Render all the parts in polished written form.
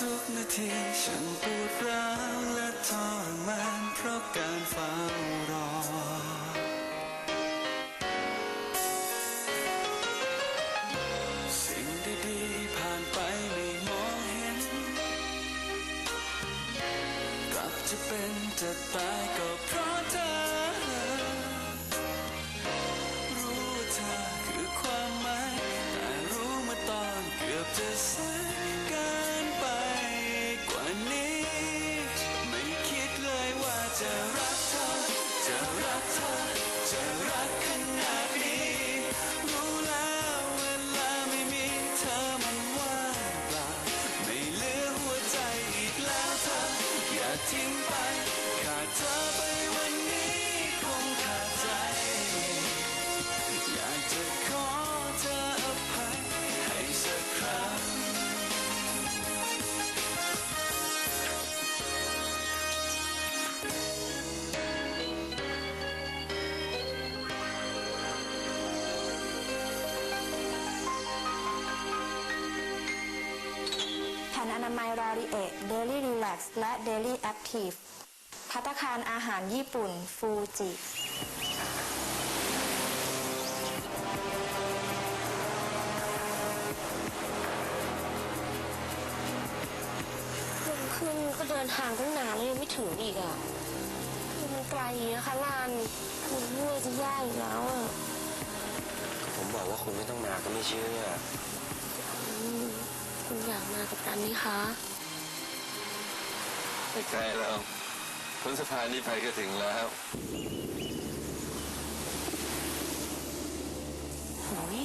ทุกนาทีฉันปวดร้าวและทรมานเพราะการเฝ้ารอสิ่งดีๆผ่านไปไม่มองเห็นกลับจะเป็นจะตายก็เพราะเธอรู้ว่าเธอคือความหมายแต่รู้มาตอนเกือบจะแสนเกินไปกว่านี้ไม่คิดเลยว่าจะรักเธอจะรักเธอจะรักขนาดนี้รู้แล้วเวลาไม่มีเธอมันว่างเปล่าไม่เหลือหัวใจอีกแล้วเธออย่าทิ้งไปขาดเธอไปวันนี้คงขาดใจอยากจะขอเธออภัยให้สักครั้งแผ่นอนามัยรอริเอะเดลี่รีแลกซ์และเดลี่แอคทีฟภัตตาคารอาหารญี่ปุ่นฟูจิวันขึ้นก็เดินทางตั้งนานแล้วยังไม่ถึงอีกอ่ะมันไกลนะคะลานคุณเมื่อยจะย่าอีกแล้วอ่ะ ผมบอกว่าคุณไม่ต้องมาก็ไม่เชื่อ คุณอยากมากับกันไหมคะ ไม่ไกลแล้วพ้นสะพานนี้ไปก็ถึงแล้ว โหย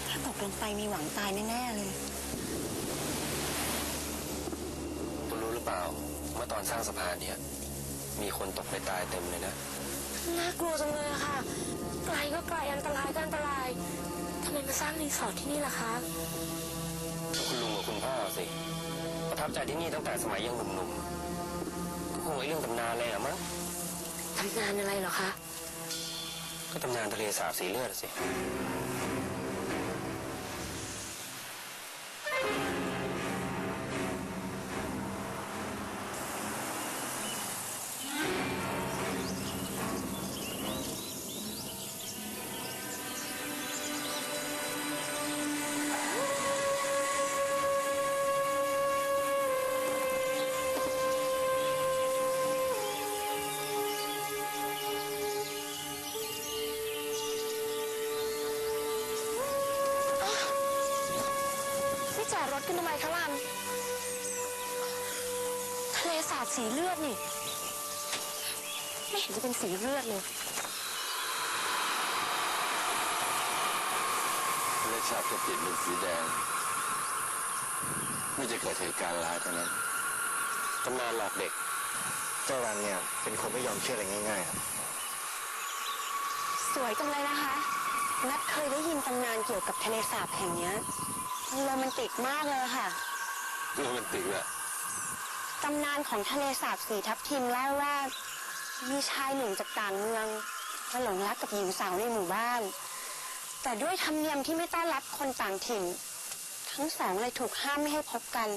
ถ้าตกลงไปมีหวังตายแน่ๆเลย คุณรู้หรือเปล่าเมื่อตอนสร้างสะพานเนี้ยมีคนตกไปตายเต็มเลยนะ น่ากลัวจังเลยอะค่ะ ไกลก็ไกลอันตรายก็อันตรายทำไมมาสร้างรีสอร์ทที่นี่ล่ะคะ คุณลุงกับคุณพ่อสิประทับใจที่นี่ตั้งแต่สมัยยังหนุ่มๆก็คงไอ้เรื่องตำนานเลยอะมั้ง ทำงานอะไรเหรอคะ ก็ตำนานทะเลสาบสีเลือดสินี่จอดรถกันทำไมคะลันทะเลสาบสีเลือดนี่ ไม่เห็นจะเป็นสีเลือดเลย ทะเลสาบจะเปลี่ยนเป็นสีแดงไม่จะเกิดเหตุการณ์ร้ายเท่านั้น ตำนานหลอกเด็ก เจ้ารันเนี่ยเป็นคนไม่ยอมเชื่ออะไรง่ายๆครับ สวยจังเลยนะคะ นัดเคยได้ยินตำนานเกี่ยวกับทะเลสาบแห่งเนี้ยโรแมนติกมากเลยค่ะ โรแมนติกแหละ ตำนานของทะเลสาบสีทับทิมเล่าว่ามีชายหนุ่มจากต่างเมืองมาหลงรักกับหญิงสาวในหมู่บ้าน แต่ด้วยธรรมเนียมที่ไม่ต้อนรับคนต่างถิ่น ทั้งสองเลยถูกห้ามไม่ให้พบกัน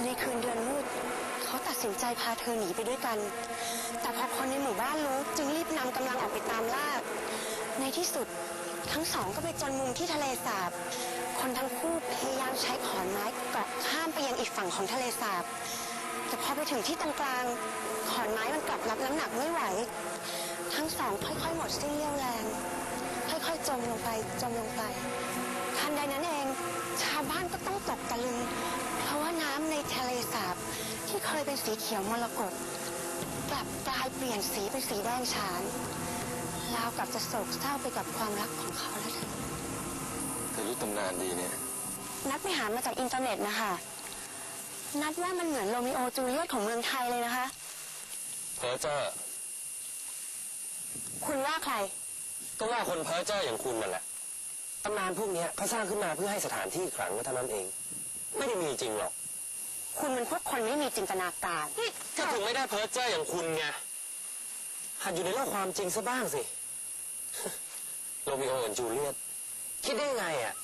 ในคืนเดือนมืดเขาตัดสินใจพาเธอหนีไปด้วยกัน แต่พอคนในหมู่บ้านรู้จึงรีบนำกำลังออกไปตามล่าในที่สุดทั้งสองก็ไปจนมุมที่ทะเลสาบคนทั้งคู่พยายามใช้ขอนไม้เกาะข้ามไปยังอีกฝั่งของทะเลสาบแต่พอไปถึงที่ตรงกลางขอนไม้มันกลับรับน้ำหนักไม่ไหวทั้งสองค่อยๆหมดสิ้นเรี่ยวแรงค่อยๆจมลงไปทันใดนั้นเองชาวบ้านก็ต้องตกตะลึงเพราะว่าน้ำในทะเลสาบที่เคยเป็นสีเขียวมรกตกลับกลายเปลี่ยนสีเป็นสีแดงฉานราวกับจะโศกเศร้าไปกับความรักของเขาแล้วเถอะ เธอรู้ตำนานดีเนี่ย นัดไปหามาจากอินเทอร์เน็ตนะคะนัดว่ามันเหมือนโรมิโอจูเลียตของเมืองไทยเลยนะคะ เพ้อเจ้อ คุณว่าใคร ก็ว่าคนเพ้อเจ้ออย่างคุณนั่นแหละตำนานพวกนี้เขาสร้างขึ้นมาเพื่อให้สถานที่ขลังเท่านั้นเอง ไม่ได้มีจริงหรอก คุณมันพวกคนไม่มีจินตนาการ ก็ถึงไม่ได้เพ้อเจ้ออย่างคุณไงหัดอยู่ในโลกความจริงซะบ้างสิ โรมิโอกับจูเลียตคิดได้ไงอ่ะ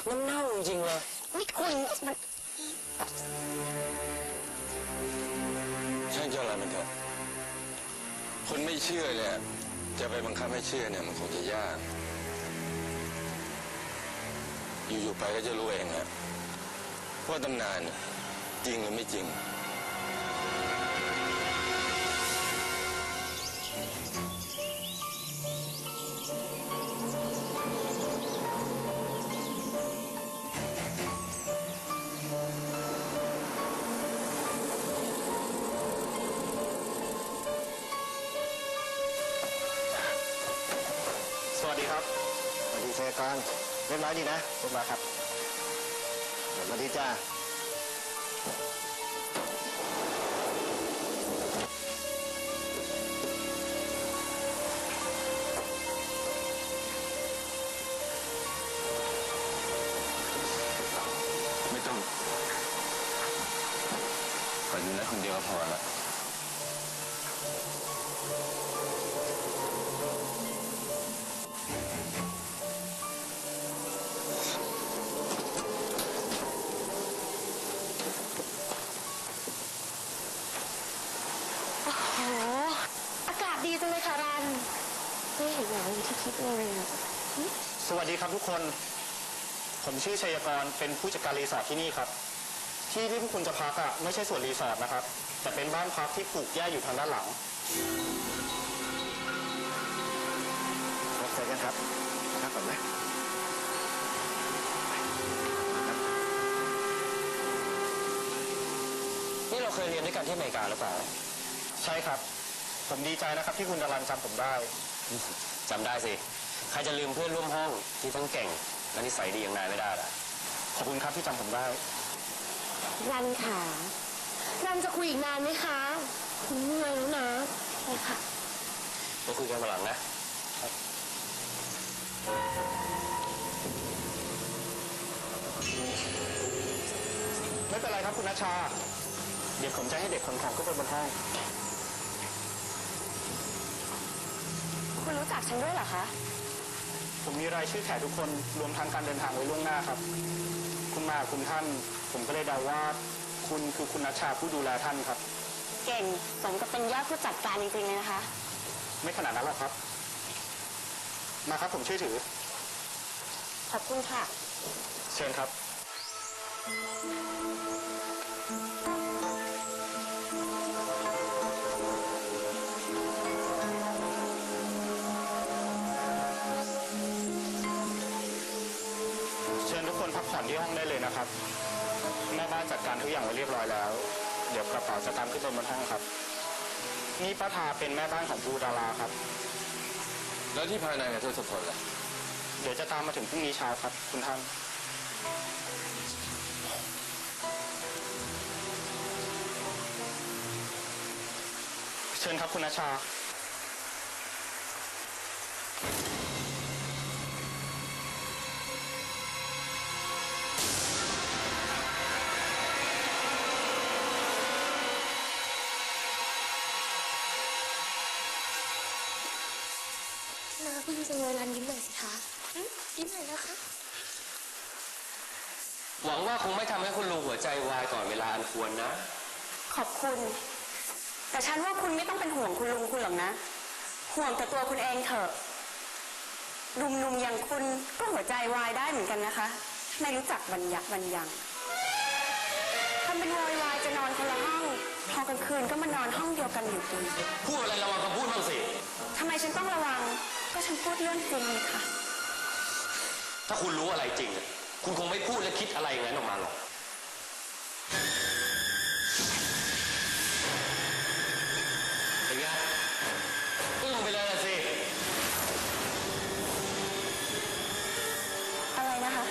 น้ำเน่าจริงๆเลย นี่คุณมัน ช่างเจ้าอะไรมันเถอะคนไม่เชื่อเนี่ยจะไปบังคับให้เชื่อเนี่ยมันคงจะยาก อยู่ๆไปก็จะรู้เองฮะว่าตำนานจริงหรือไม่จริง สวัสดีครับ สวัสดีเซกอนเรียบร้อยดีนะเรียบร้อยครับสวัสดีจ้า ไม่ต้องขอดูนะคนเดียวก็พอละโอ้โห อากาศดีจังเลยค่ะรันไม่เห็นหนาวอย่างที่คิดเลยอะ สวัสดีครับทุกคน ผมชื่อชัยกร เป็นผู้จัดการรีสอร์ทที่นี่ครับ ที่ที่พวกคุณจะพักอ่ะไม่ใช่สวนรีสอร์ทนะครับ แต่เป็นบ้านพักที่ปลูกหญ้าอยู่ทางด้านหลัง รับเซกันครับพักก่อนไหม นี่เราเคยเรียนด้วยกันที่อเมริกาหรือเปล่า ใช่ครับ ผมดีใจนะครับที่คุณดารันจำผมได้ จำได้สิ ใครจะลืมเพื่อนร่วมห้องที่ทั้งเก่งและนิสัยดีอย่างนายไม่ได้ล่ะ ขอบคุณครับที่จำผมได้ รันค่ะรันจะคุยอีกนานไหมคะคุณเหนื่อยแล้วนะไปค่ะ มาคุยกันวันหลังนะ ไม่เป็นไรครับคุณนัชชา เดี๋ยวผมจะให้เด็กขนของขึ้นไปบนห้อง คุณรู้จักฉันด้วยเหรอคะ ผมมีรายชื่อแขกทุกคนรวมทั้งการเดินทางไว้ล่วงหน้าครับ คุณมากับคุณท่าน ผมก็เลยเดาว่าคุณคือคุณนัชชาผู้ดูแลท่านครับ เก่งสมกับเป็นยอดผู้จัดการจริงๆเลยนะคะ ไม่ขนาดนั้นหรอกครับ มาครับผมช่วยถือ ขอบคุณค่ะ เชิญครับ เชิญทุกคนพักผ่อนที่ห้องได้เลยนะครับ แม่บ้านจัดการทุกอย่างไว้เรียบร้อยแล้ว เดี๋ยวกระเป๋าจะตามขึ้นไปบนห้องครับ นี่ป้าทาเป็นแม่บ้านของครูดาราครับ แล้วที่ภายในกับทศพลล่ะ เดี๋ยวจะตามมาถึงพรุ่งนี้เช้าครับ คุณท่าน เชิญครับคุณนัชชา น่าพึ่งจังเลยรันยิ้มหน่อยสิคะยิ้มหน่อยนะคะ หวังว่าคงไม่ทำให้คุณลุงหัวใจวายก่อนเวลาอันควรนะ ขอบคุณ แต่ฉันว่าคุณไม่ต้องเป็นห่วงคุณลุงคุณหรอกนะ ห่วงแต่ตัวคุณเองเถอะหนุ่มๆอย่างคุณก็หัวใจวายได้เหมือนกันนะคะ ไม่รู้จักบรรยักบรรยังทำเป็นโวยวายจะนอนคนละห้อง พอกลางคืนก็มานอนห้องเดียวกันอยู่ดี พูดอะไรระวังคำพูดบ้างสิ ทำไมฉันต้องระวัง ก็ฉันพูดเรื่องจริงนี่ค่ะ ถ้าคุณรู้อะไรจริงอะคุณคงไม่พูดและคิดอะไรอย่างนั้นออกมาหรอก เป็นไงอึ้งไปเลยละสิ อะไรนะคะ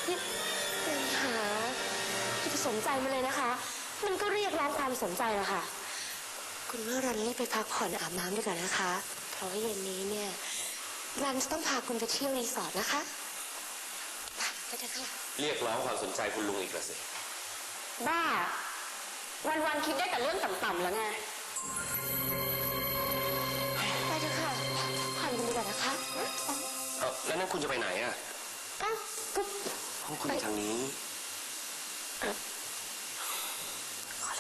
นี่เป็นหาที่จะสนใจมันเลยนะคะ มันก็เรียกร้องความสนใจแหละค่ะ คุณว่ารันรีบไปพักผ่อนอาบน้ำดีกว่านะคะ เพราะว่าเย็นนี้เนี่ยรันจะต้องพาคุณไปเที่ยวรีสอร์ทนะคะไปเถอะค่ะ เรียกร้องความสนใจคุณลุงอีกละสิ บ้า วันๆคิดได้แต่เรื่องต่ำๆแล้วไง ไปเถอะค่ะผ่อนกันดีกว่านะคะ แล้วนั่นคุณจะไปไหนอ่ะ อ้าวก็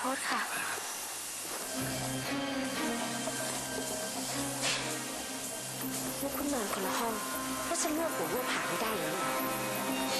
โทษค่ะนี่คุณนอนคนละห้องเพราะฉันรวบหัวรวบหางไม่ได้เลยเหรอ